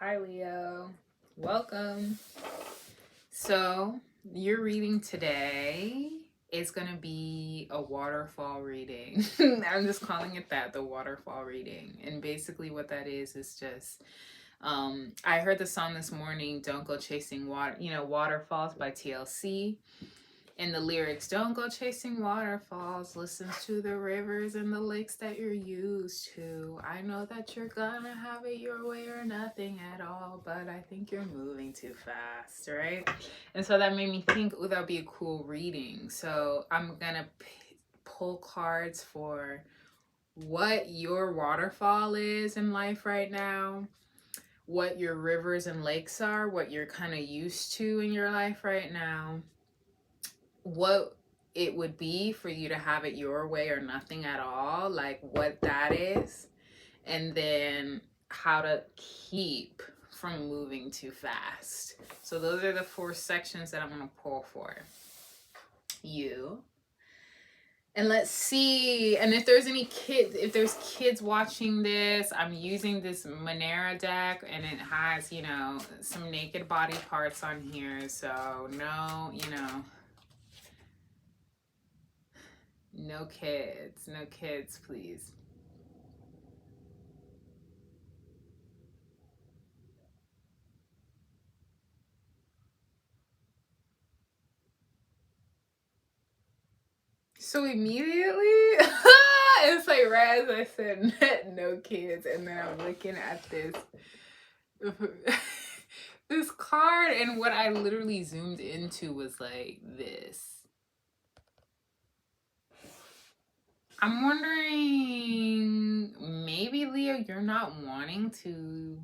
Hi, Leo. Welcome. So, your reading today is going to be a waterfall reading. I'm just calling it that, the waterfall reading. And basically, what that is just I heard the song this morning, Don't Go Chasing Water, Waterfalls by TLC. And the lyrics, don't go chasing waterfalls, listen to the rivers and the lakes that you're used to. I know that you're gonna have it your way or nothing at all, but I think you're moving too fast, right? And so that made me think, oh, that'd be a cool reading. So I'm gonna pull cards for what your waterfall is in life right now, what your rivers and lakes are, what you're kind of used to in your life right now, what it would be for you to have it your way or nothing at all, like what that is, and then how to keep from moving too fast. So those are the 4 sections that I'm going to pull for you. And let's see, and if there's kids watching this, I'm using this Monera deck, and it has, some naked body parts on here, so no kids, please. So immediately, it's like right as I said, no kids, and then I'm looking at this this card, and what I literally zoomed into was like this. I'm wondering, maybe Leo, you're not wanting to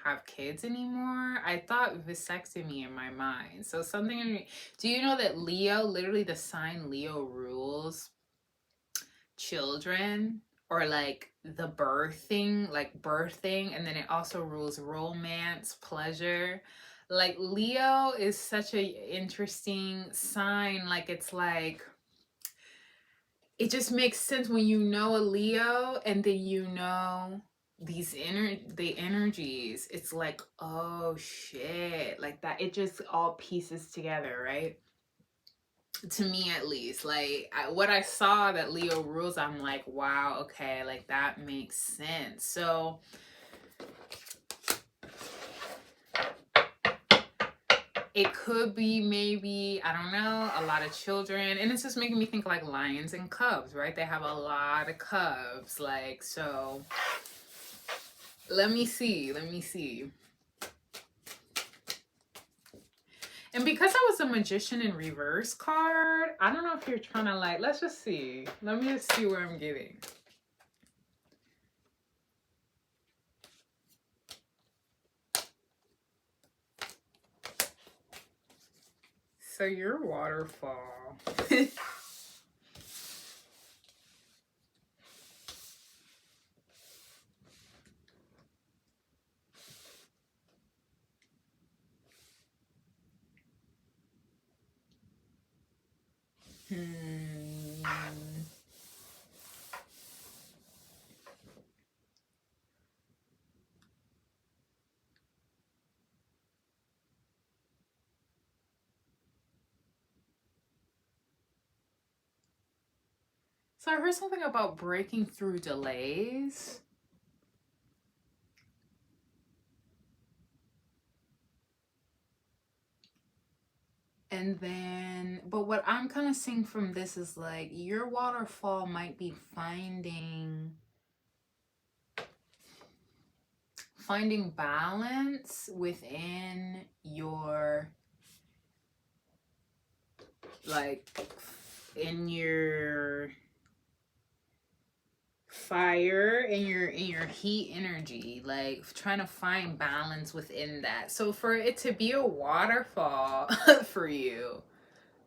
have kids anymore. I thought vasectomy in my mind. So something. Do you know that Leo, literally the sign Leo, rules children, or like the birthing, and then it also rules romance, pleasure. Like Leo is such a interesting sign. Like it's like it just makes sense when you know a Leo, and then the energies. It's like, oh shit, like that. It just all pieces together, right? To me, at least, like what I saw that Leo rules, I'm like, wow, okay, like that makes sense. So it could be, maybe, I don't know, a lot of children, and it's just making me think like lions and cubs, right? They have a lot of cubs, like, so let me see. And because I was a magician in reverse card, I don't know if you're trying to, like, let's just see. Let me just see where I'm getting. So your waterfall. So I heard something about breaking through delays. And then, but what I'm kind of seeing from this is like your waterfall might be finding balance within your, like, in your fire, in your heat energy, like trying to find balance within that. So for it to be a waterfall for you,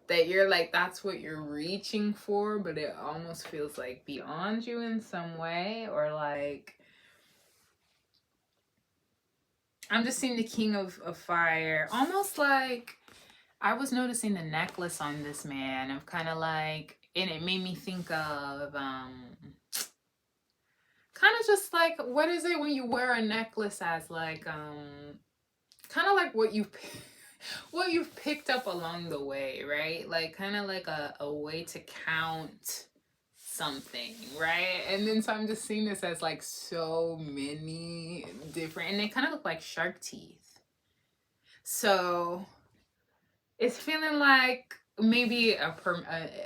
that you're like, that's what you're reaching for, but it almost feels like beyond you in some way, or like, I'm just seeing the king of fire, almost like I was noticing the necklace on this man of kind of like, and it made me think of kind of just like, what is it when you wear a necklace as like kind of like what you what you've picked up along the way, right? Like kind of like a way to count something, right? And then so I'm just seeing this as like so many different, and they kind of look like shark teeth. So it's feeling like maybe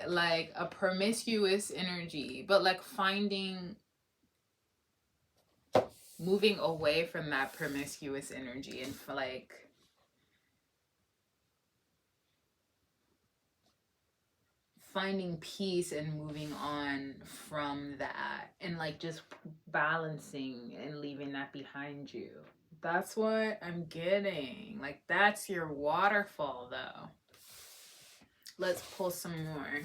like a promiscuous energy, but like finding, moving away from that promiscuous energy and like finding peace and moving on from that, and like just balancing and leaving that behind you. That's what I'm getting. Like that's your waterfall though. Let's pull some more.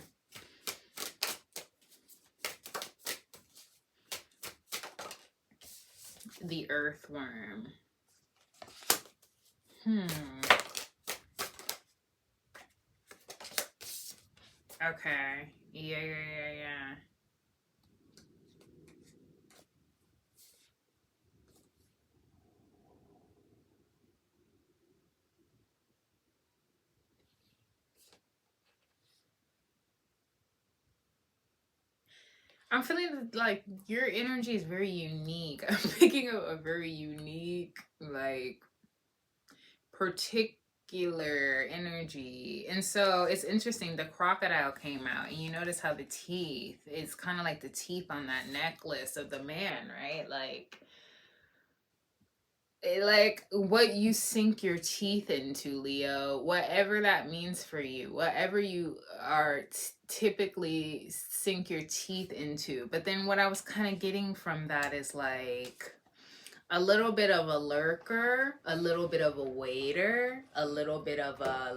The earthworm. Okay. Yeah. I'm feeling like your energy is very unique. I'm picking up a very unique, like, particular energy. And so it's interesting. The crocodile came out, and you notice how the teeth, it's kind of like the teeth on that necklace of the man, right? Like what you sink your teeth into, Leo, whatever that means for you, whatever you are typically sink your teeth into. But then what I was kind of getting from that is like a little bit of a lurker, a little bit of a waiter, a little bit of a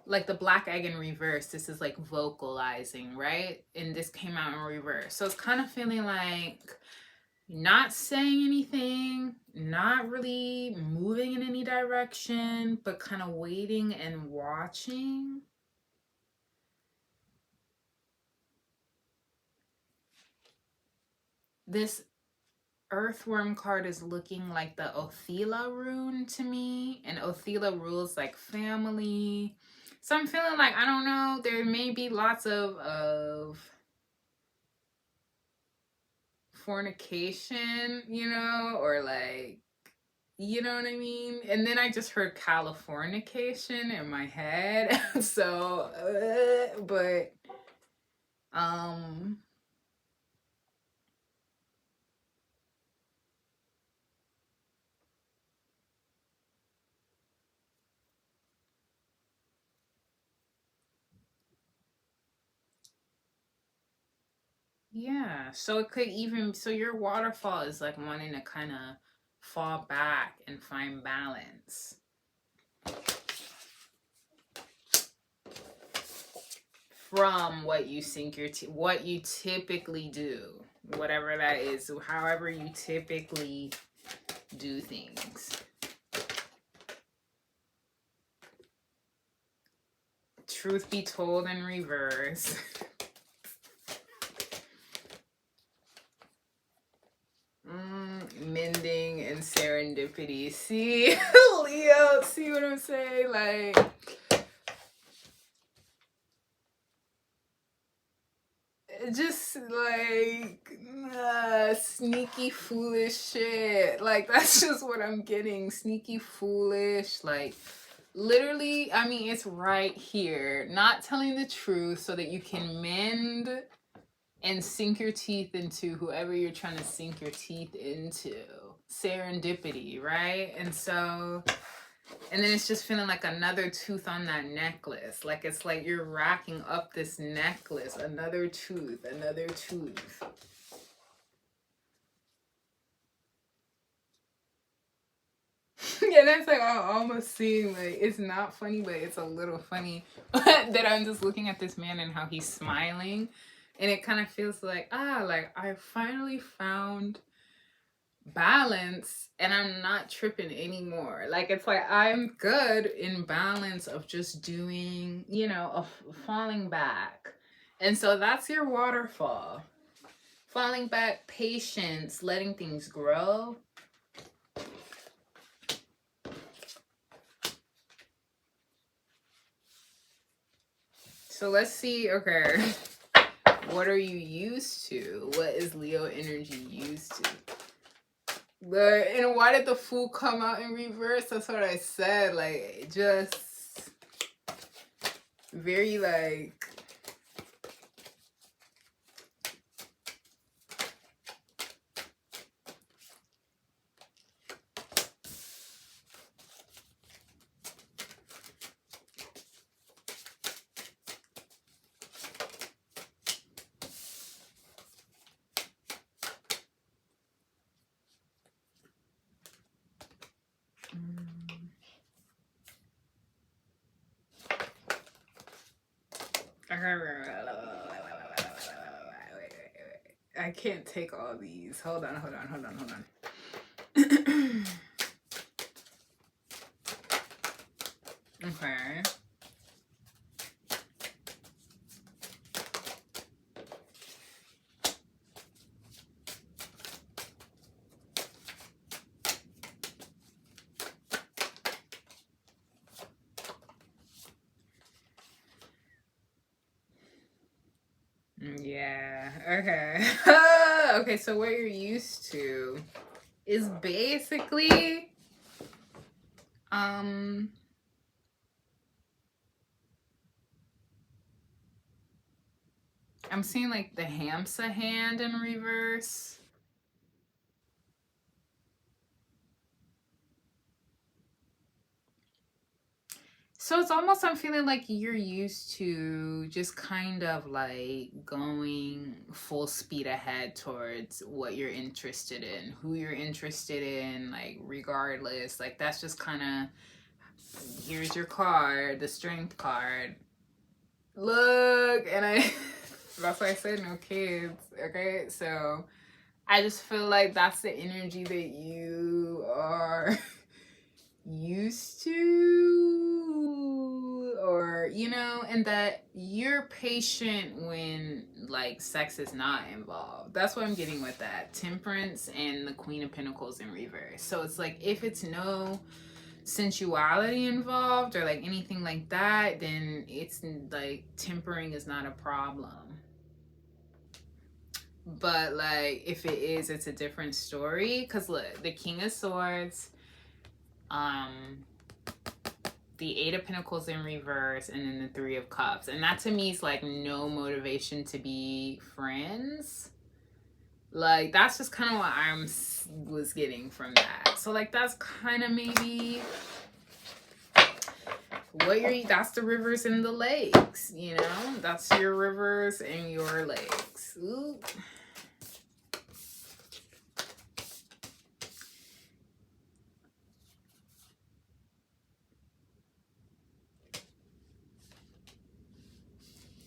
like the black egg in reverse. This is like vocalizing, right? And this came out in reverse. So it's kind of feeling like not saying anything, not really moving in any direction, but kind of waiting and watching. This earthworm card is looking like the Othila rune to me, and Othila rules like family. So I'm feeling like, I don't know, there may be lots of fornication, or like, you know what I mean? And then I just heard Californication in my head. So, but, yeah. So it could even, so your waterfall is like wanting to kind of fall back and find balance from what you sink your what you typically do, whatever that is, however you typically do things. Truth be told in reverse. Mending and serendipity. See, Leo, see what I'm saying? Like, just like sneaky foolish shit. Like that's just what I'm getting. Sneaky foolish, like literally, I mean, it's right here. Not telling the truth so that you can mend and sink your teeth into whoever you're trying to sink your teeth into. Serendipity, right? And so, and then it's just feeling like another tooth on that necklace. Like it's like you're racking up this necklace, another tooth, another tooth. Yeah, that's like I'm almost seeing, like, it's not funny, but it's a little funny that I'm just looking at this man and how he's smiling. And it kind of feels like, like I finally found balance and I'm not tripping anymore. Like it's like I'm good in balance of just doing, of falling back And so that's your waterfall. Falling back, patience, letting things grow. So let's see, okay. What are you used to? What is Leo energy used to? And why did the Fool come out in reverse? That's what I said. Like, just very like. I can't take all these. Hold on. Okay. Yeah. Okay. Okay, so what you're used to is basically I'm seeing like the Hamsa hand in reverse. So it's almost, I'm feeling like you're used to just kind of like going full speed ahead towards what you're interested in, who you're interested in, like regardless. Like that's just kind of, here's your card, the strength card. Look, and I, that's why I said no kids. Okay, so I just feel like that's the energy that you are used to, or and that you're patient when like sex is not involved. That's what I'm getting with that Temperance and the Queen of Pentacles in reverse. So it's like if it's no sensuality involved or like anything like that, then it's like tempering is not a problem. But like if it is, it's a different story. Because look, the King of Swords, the Eight of Pentacles in reverse, and then the Three of Cups. And that to me is like no motivation to be friends. Like that's just kind of what I was getting from that. So like that's kind of maybe what you're, that's the rivers and the lakes, that's your rivers and your lakes. Ooh.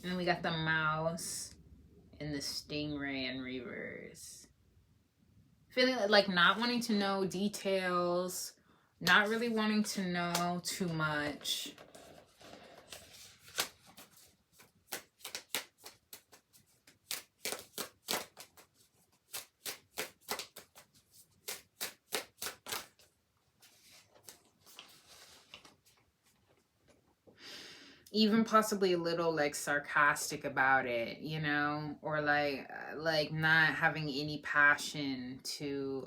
And then we got the mouse and the stingray in reverse. Feeling like not wanting to know details, not really wanting to know too much. Even possibly a little like sarcastic about it, or like not having any passion to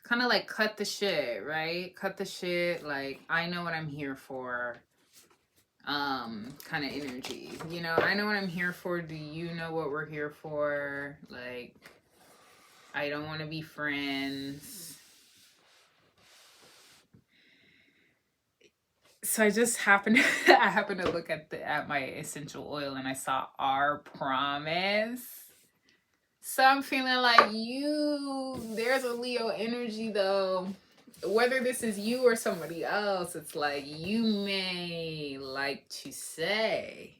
kind of like cut the shit, right? Cut the shit, like I know what I'm here for. Kind of energy. I know what I'm here for. Do you know what we're here for? Like I don't want to be friends. So I just happened I happened to look at my essential oil and I saw Our Promise. So I'm feeling like there's a Leo energy though. Whether this is you or somebody else, it's like you may like to say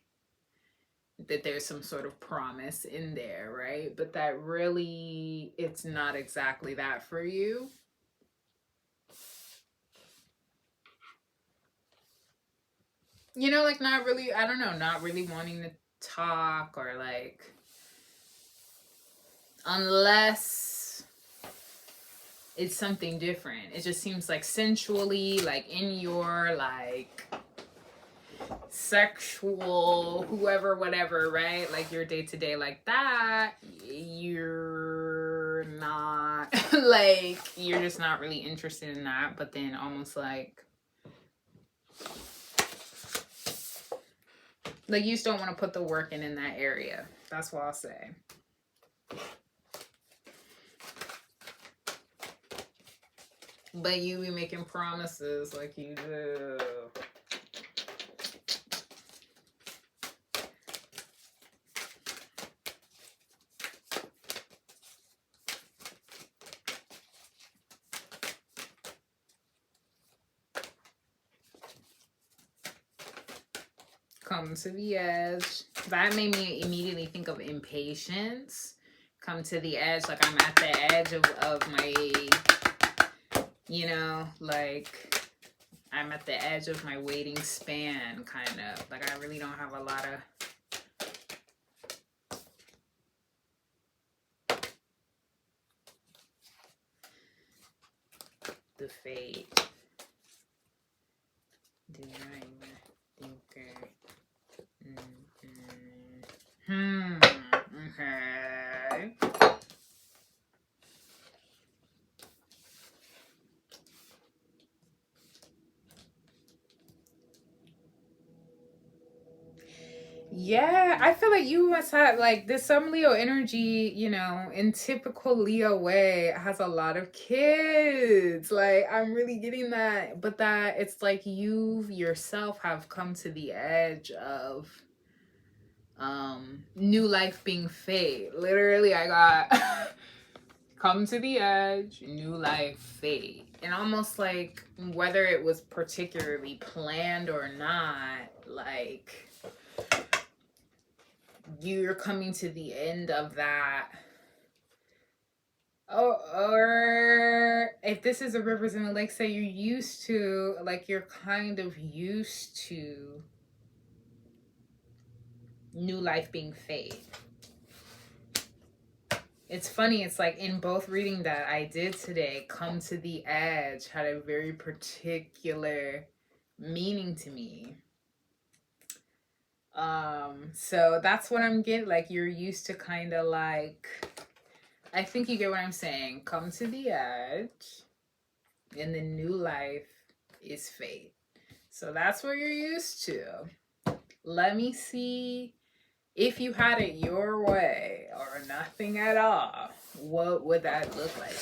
that there's some sort of promise in there, right? But that really, it's not exactly that for you. you know, like not really, I don't know, not really wanting to talk, or like, unless it's something different. It just seems like sensually, like in your like sexual whoever whatever, right? Like your day to day like that, you're not like, you're just not really interested in that. But then almost like you just don't want to put the work in that area. That's what I'll say. But you be making promises like you do. Come to the edge. That made me immediately think of impatience. Come to the edge, like I'm at the edge of my, you know, like I'm at the edge of my waiting span, kind of. Like I really don't have a lot of the fate. Okay. Okay. Yeah, I feel like you must have like this some Leo energy, you know, in typical Leo way, has a lot of kids. Like I'm really getting that, but that it's like you yourself have come to the edge of new life being fate. Literally, I got come to the edge, new life fate. And almost like whether it was particularly planned or not, like you're coming to the end of that. Oh, or if this is a representative, like say you're used to, like you're kind of used to new life being fate. It's funny, it's like in both reading that I did today, come to the edge had a very particular meaning to me. So that's what I'm getting, like you're used to kind of like, I think you get what I'm saying. Come to the edge, and the new life is fate. So that's what you're used to. Let me see if you had it your way or nothing at all. What would that look like?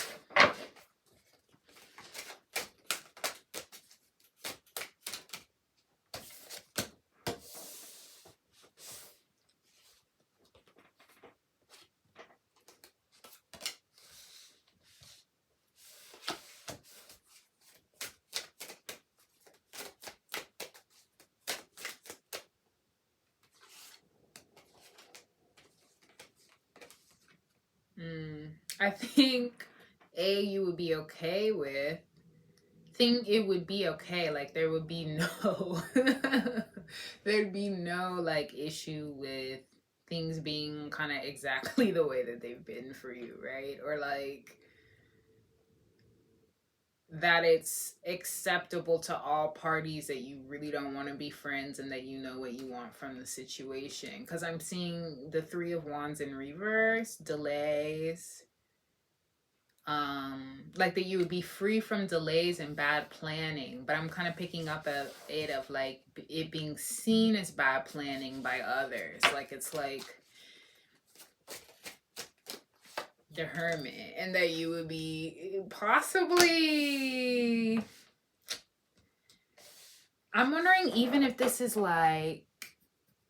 I think you would be okay with. Think it would be okay. Like there would be no, there'd be no like issue with things being kind of exactly the way that they've been for you, right? Or like that it's acceptable to all parties, that you really don't want to be friends, and that you know what you want from the situation. Because I'm seeing the Three of Wands in reverse, delays, like that you would be free from delays and bad planning, but I'm kind of picking up it of like it being seen as bad planning by others. Like it's like the Hermit, and that you would be possibly, I'm wondering even if this is like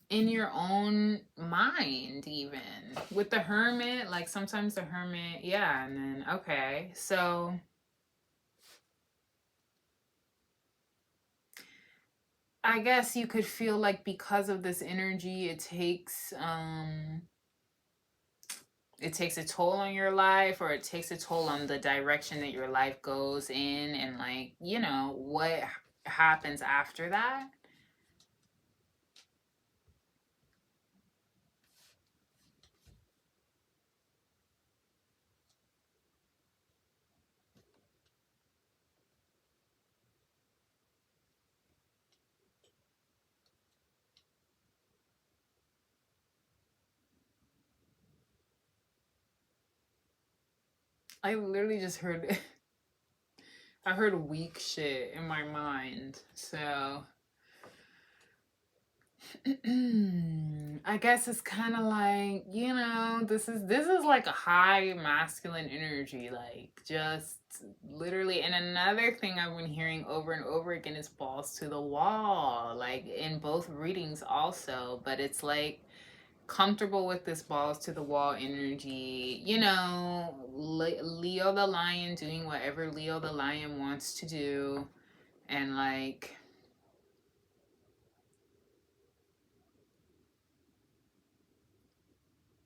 in your own mind, even with the Hermit. Like sometimes the Hermit, yeah. And then okay, so I guess you could feel like because of this energy, it takes a toll on your life, or it takes a toll on the direction that your life goes in, and like, you know, what happens after that. I literally just heard I heard weak shit in my mind. So I guess it's kind of like, this is like a high masculine energy, like just literally. And another thing I've been hearing over and over again is balls to the wall, like in both readings also, but it's like comfortable with this balls to the wall energy, Leo the lion doing whatever Leo the lion wants to do, and like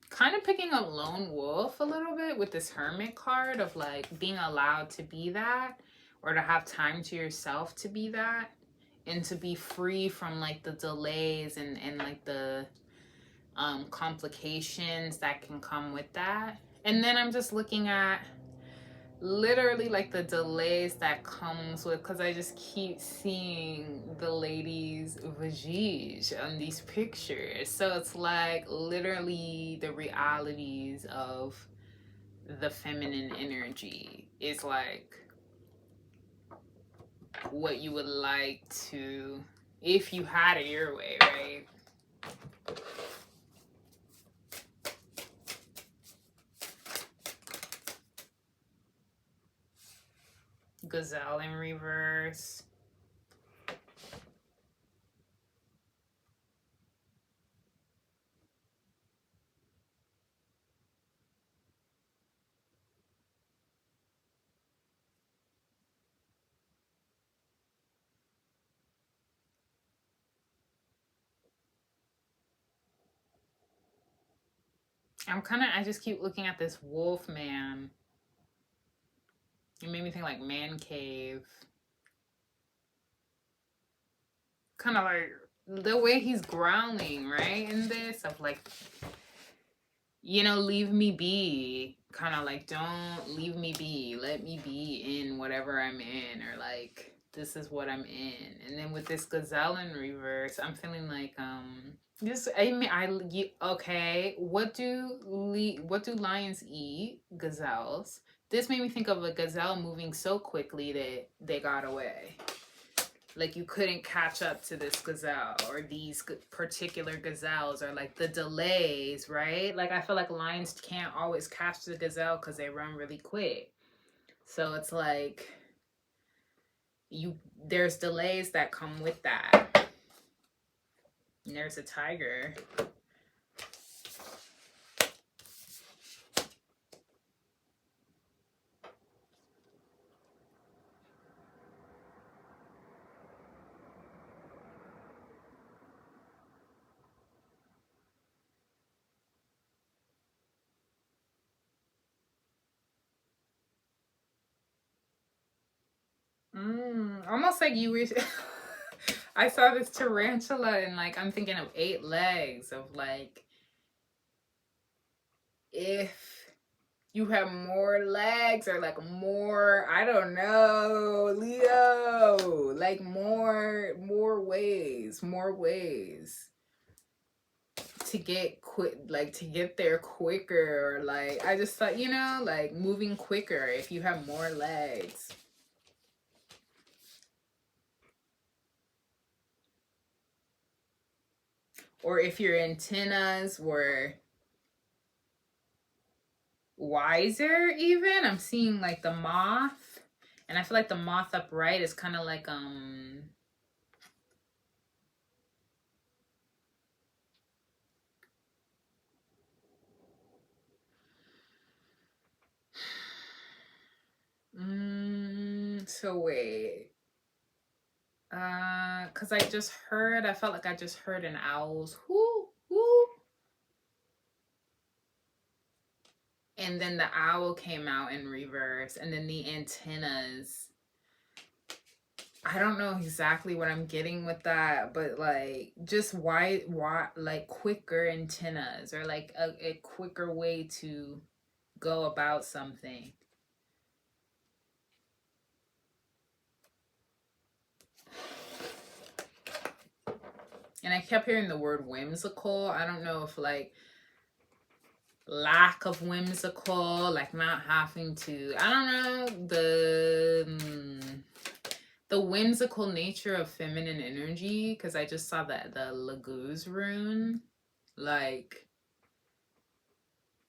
kind of picking up lone wolf a little bit with this hermit card of like being allowed to be that, or to have time to yourself to be that, and to be free from like the delays and like the complications that can come with that. And then I'm just looking at literally like the delays that comes with, because I just keep seeing the ladies vagige on these pictures, so it's like literally the realities of the feminine energy is like what you would like to, if you had it your way, right? Gazelle in reverse. I just keep looking at this wolf man. It made me think like man cave. Kind of like the way he's growling, right? In this, of like, leave me be. Kind of like, don't leave me be. Let me be in whatever I'm in, or like, this is what I'm in. And then with this gazelle in reverse, I'm feeling like, this, I mean, okay, what do lions eat? Gazelles. This made me think of a gazelle moving so quickly that they got away. Like you couldn't catch up to this gazelle, or these particular gazelles, or like the delays, right? Like I feel like lions can't always catch the gazelle because they run really quick. So it's like there's delays that come with that. And there's a tiger. Almost like you were. I saw this tarantula and like I'm thinking of 8 legs, of like, if you have more legs, or like more, I don't know, Leo, like more ways to get like to get there quicker, or like I just thought, like moving quicker if you have more legs. Or if your antennas were wiser, even. I'm seeing like the moth, and I feel like the moth upright is kind of like so wait, because I felt like I just heard an owl's whoo whoo, and then the owl came out in reverse, and then the antennas. I don't know exactly what I'm getting with that, but like just why like quicker antennas, or like a quicker way to go about something. And I kept hearing the word whimsical. I don't know if like lack of whimsical, like not having to, I don't know, the whimsical nature of feminine energy, because I just saw that the Laguz rune, like,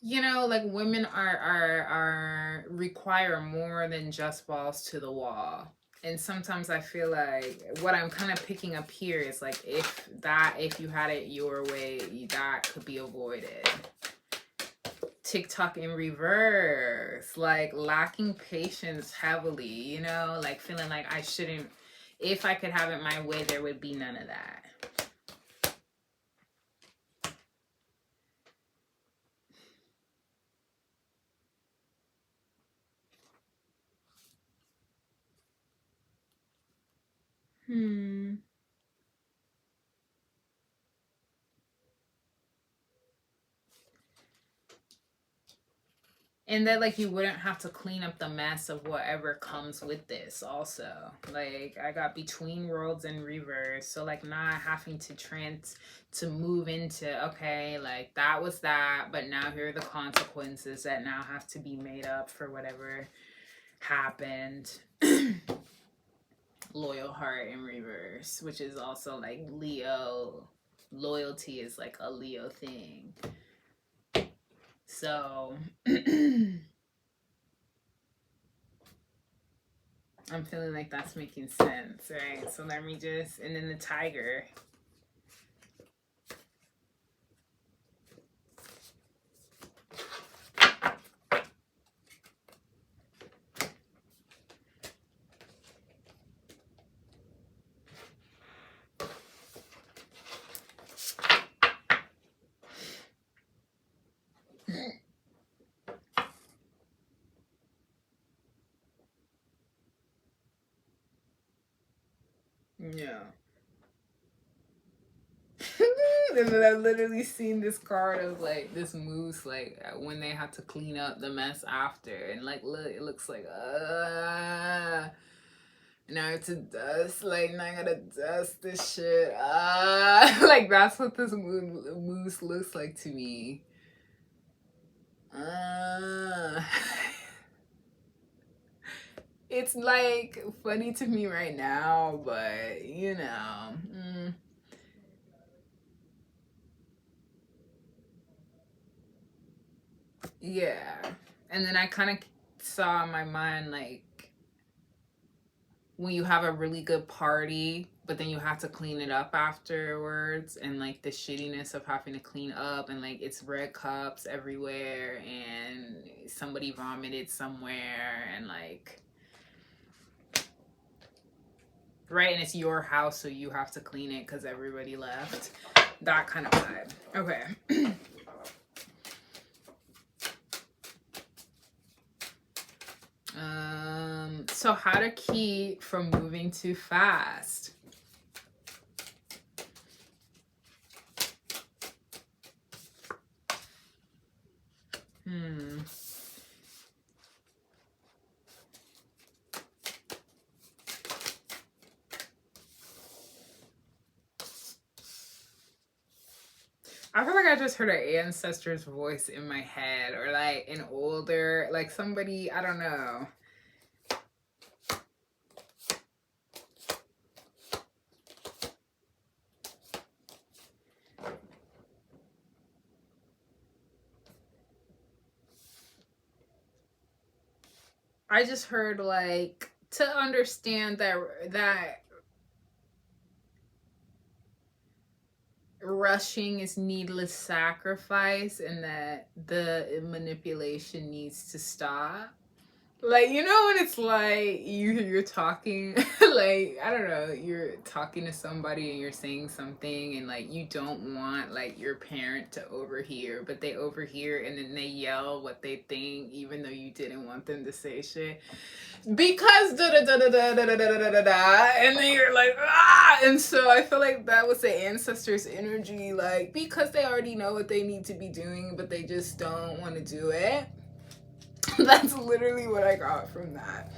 you know, like women are require more than just balls to the wall. And sometimes I feel like what I'm kind of picking up here is like if you had it your way, that could be avoided. TikTok in reverse, like lacking patience heavily, you know, like feeling like I shouldn't, if I could have it my way, there would be none of that. And that like you wouldn't have to clean up the mess of whatever comes with this also. Like I got between worlds in reverse, so like not having to move into, okay, like that was that, but now here are the consequences that now have to be made up for whatever happened. Loyal heart in reverse, which is also like Leo. Loyalty is like a Leo thing. So I'm feeling like that's making sense, right? So let me just, and then the tiger. Yeah. And then I've literally seen this card of like this moose, like when they have to clean up the mess after, and like look, it looks like now I have to dust, like now I gotta dust this shit. Like that's what this moose looks like to me. It's like funny to me right now, but you know. Yeah. And then I kind of saw in my mind like when you have a really good party, but then you have to clean it up afterwards, and like the shittiness of having to clean up, and like it's red cups everywhere, and somebody vomited somewhere, and like, right, and it's your house, so you have to clean it because everybody left. That kind of vibe. Okay. So how to keep from moving too fast. I feel like I just heard an ancestor's voice in my head, or like an older, like somebody, I don't know. I just heard like to understand that rushing is needless sacrifice, and that the manipulation needs to stop. Like, you know, when it's like you're talking, like, I don't know, you're talking to somebody and you're saying something, and like you don't want like your parent to overhear, but they overhear and then they yell what they think even though you didn't want them to say shit. Because da da da da da da da da da da da, and then you're like, ah. And so I feel like that was the ancestors' energy, like because they already know what they need to be doing, but they just don't want to do it. That's literally what I got from that.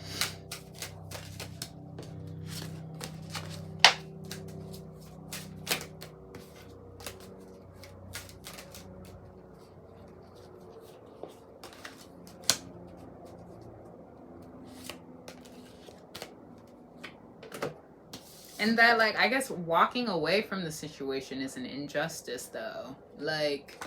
And that, like, I guess walking away from the situation is an injustice, though. Like,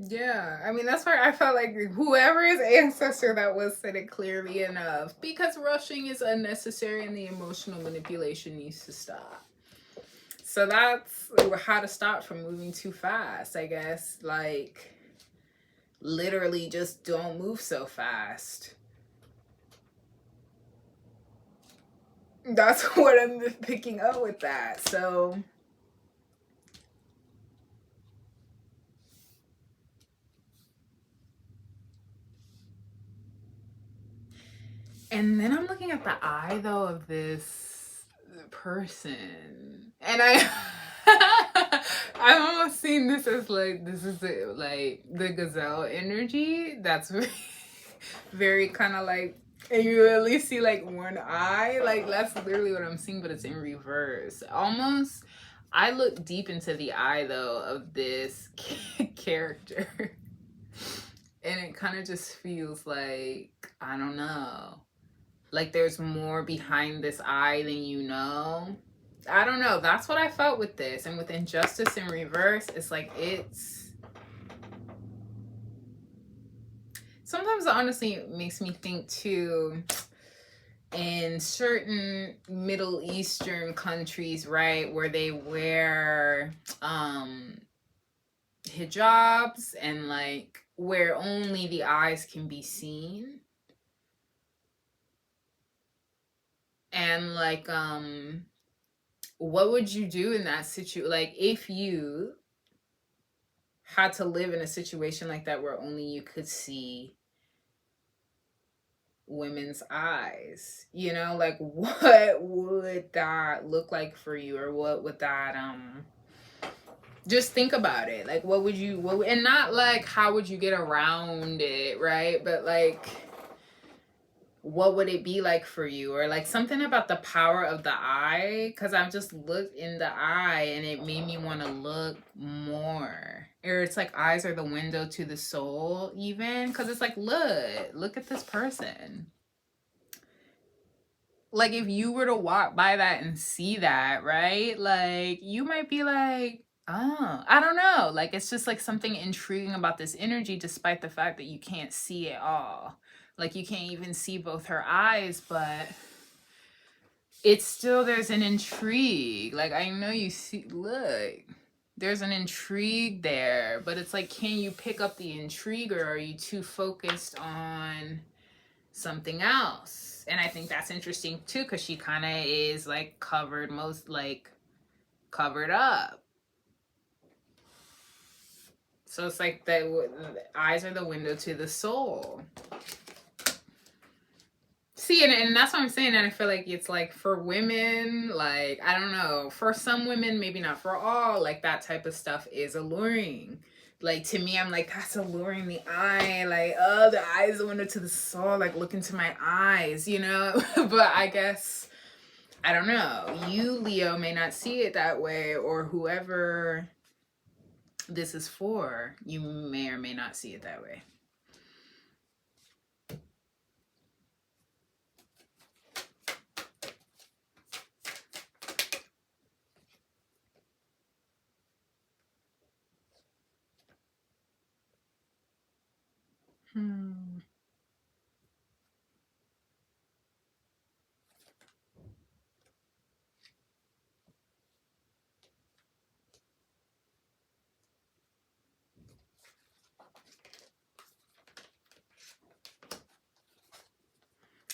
yeah, I mean, that's why I felt like whoever his ancestor that was said it clearly enough. Because rushing is unnecessary and the emotional manipulation needs to stop. So that's how to stop from moving too fast, I guess. Like, literally just don't move so fast. That's what I'm picking up with that. So and then I'm looking at the eye though of this person, and I've almost seen this as like this is like the gazelle energy. That's very, very kind of like, and you at least see like one eye. Like that's literally what I'm seeing, but it's in reverse. Almost, I look deep into the eye though of this character, and it kind of just feels like, I don't know, like there's more behind this eye than you know. I don't know. That's what I felt with this. And with injustice in reverse, it's like it's sometimes honestly it makes me think too, in certain Middle Eastern countries, right, where they wear hijabs and like where only the eyes can be seen. And like what would you do in that situation? Like if you had to live in a situation like that where only you could see women's eyes, you know, like what would that look like for you? Or what would that just think about it. Like what would you and not like how would you get around it, right? But like what would it be like for you? Or like something about the power of the eye, because I've just looked in the eye and it made me want to look more. Or it's like eyes are the window to the soul, even because it's like, look at this person. Like if you were to walk by that and see that, right, like you might be like, oh, I don't know, like it's just like something intriguing about this energy, despite the fact that you can't see it all. Like you can't even see both her eyes, but it's still, there's an intrigue. Like I know you see, look, there's an intrigue there, but it's like, can you pick up the intrigue, or are you too focused on something else? And I think that's interesting too, because she kind of is like covered, most like covered up. So it's like the eyes are the window to the soul. See, and that's what I'm saying. And I feel like it's like for women, like, I don't know, for some women, maybe not for all, like that type of stuff is alluring. Like to me, I'm like, that's alluring, the eye. Like, oh, the eyes are window to the soul. Like, look into my eyes, you know? But I guess, I don't know. You, Leo, may not see it that way, or whoever this is for, you may or may not see it that way.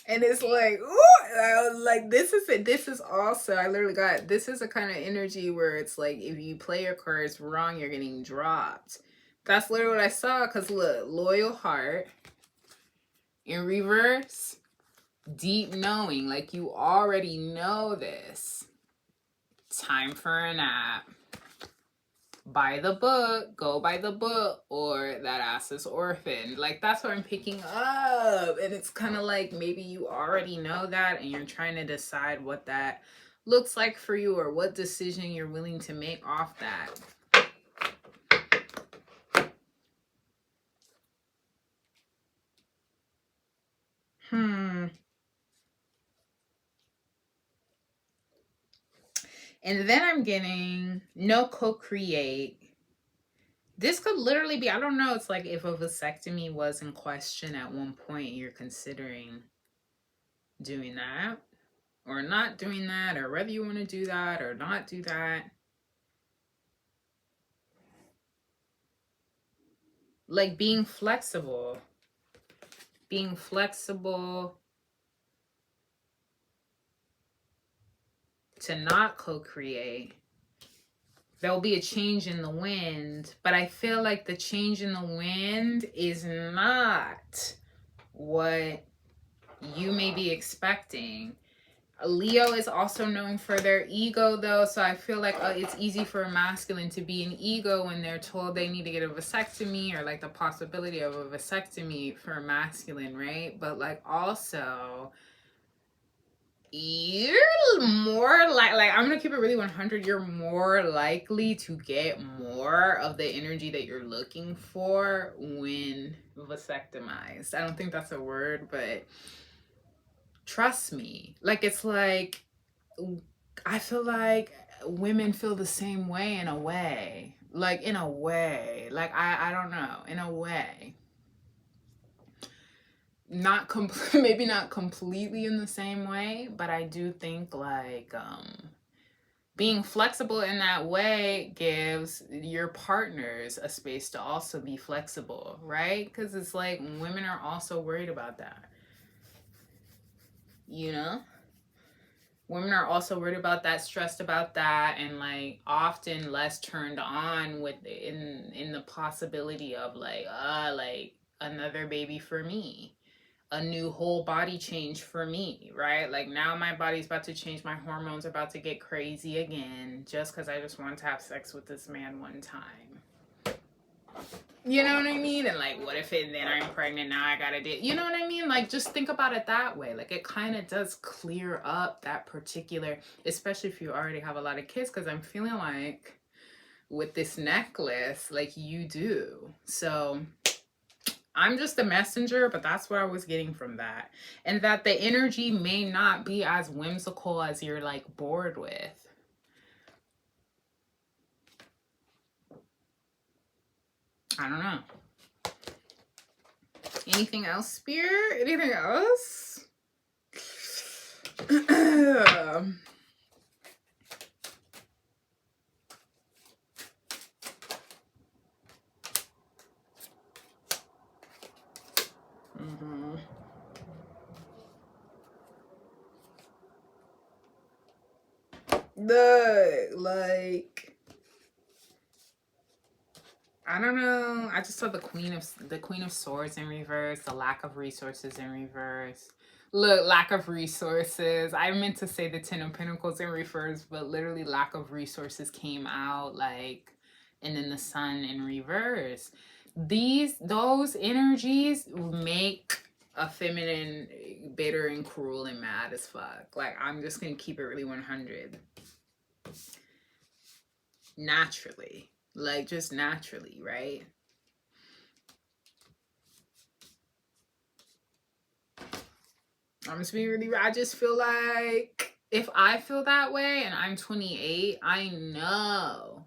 And it's like, ooh, I was like, this is it. This is also, I literally got, this is a kind of energy where it's like, if you play your cards wrong, you're getting dropped. That's literally what I saw. Because look, loyal heart in reverse, deep knowing, like you already know this. Time for a nap. By the book, go by the book, or that ass is orphaned. Like, that's what I'm picking up. And it's kind of like maybe you already know that and you're trying to decide what that looks like for you or what decision you're willing to make off that. And then I'm getting no co-create. This could literally be, I don't know, it's like if a vasectomy was in question at one point, you're considering doing that or not doing that, or whether you want to do that or not do that. Like being flexible to not co-create. There'll be a change in the wind, but I feel like the change in the wind is not what you may be expecting. Leo is also known for their ego, though, so I feel like it's easy for a masculine to be an ego when they're told they need to get a vasectomy, or like the possibility of a vasectomy for a masculine, right? But like also, you're more like I'm gonna keep it really 100. You're more likely to get more of the energy that you're looking for when vasectomized. I don't think that's a word, but trust me. Like, it's like, I feel like women feel the same way in a way. Like, in a way. Like, I don't know. In a way. Not maybe not completely in the same way, but I do think like being flexible in that way gives your partners a space to also be flexible, right? Because it's like women are also worried about that, you know? Women are also worried about that, stressed about that, and like often less turned on with in the possibility of like another baby for me, a new whole body change for me, right? Like now my body's about to change, my hormones are about to get crazy again, just because I just want to have sex with this man one time. You know what I mean? And like, what if then I'm pregnant, now I gotta do, you know what I mean? Like, just think about it that way. Like, it kind of does clear up that particular, especially if you already have a lot of kids, because I'm feeling like with this necklace, like you do. So I'm just a messenger, but that's what I was getting from that. And that the energy may not be as whimsical as you're like bored with. I don't know. Anything else, Spirit? Anything else? Like, I don't know. I just saw the Queen of Swords in reverse, the lack of resources in reverse. Look, lack of resources. I meant to say the Ten of Pentacles in reverse, but literally lack of resources came out, like, and then the Sun in reverse. Those energies make a feminine bitter and cruel and mad as fuck. Like, I'm just gonna keep it really 100. Naturally. Like, just naturally, right? I'm just being really, I just feel like if I feel that way and I'm 28, I know.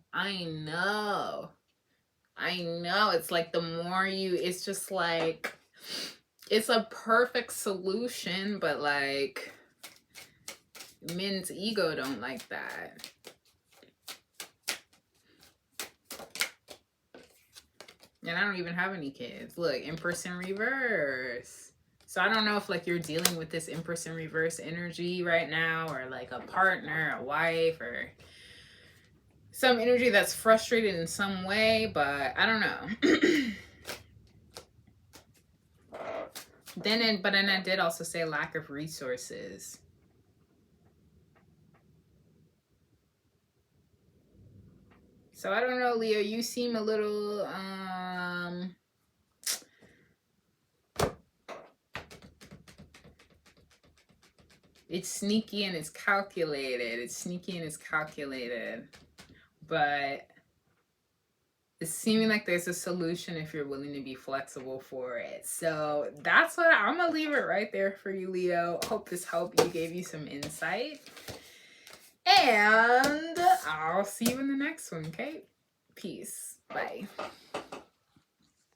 It's like the more it's just like, it's a perfect solution, but like men's ego don't like that. And I don't even have any kids. Look, Empress in reverse. So I don't know if like you're dealing with this Empress in reverse energy right now, or like a partner, a wife, or some energy that's frustrated in some way, but I don't know. But then I did also say lack of resources. So I don't know, Leo, you seem a little it's sneaky and it's calculated. It's sneaky and it's calculated. But it's seeming like there's a solution if you're willing to be flexible for it. So that's what I'm gonna leave it right there for you, Leo. Hope this helped you, gave you some insight. And I'll see you in the next one, okay? Peace. Bye.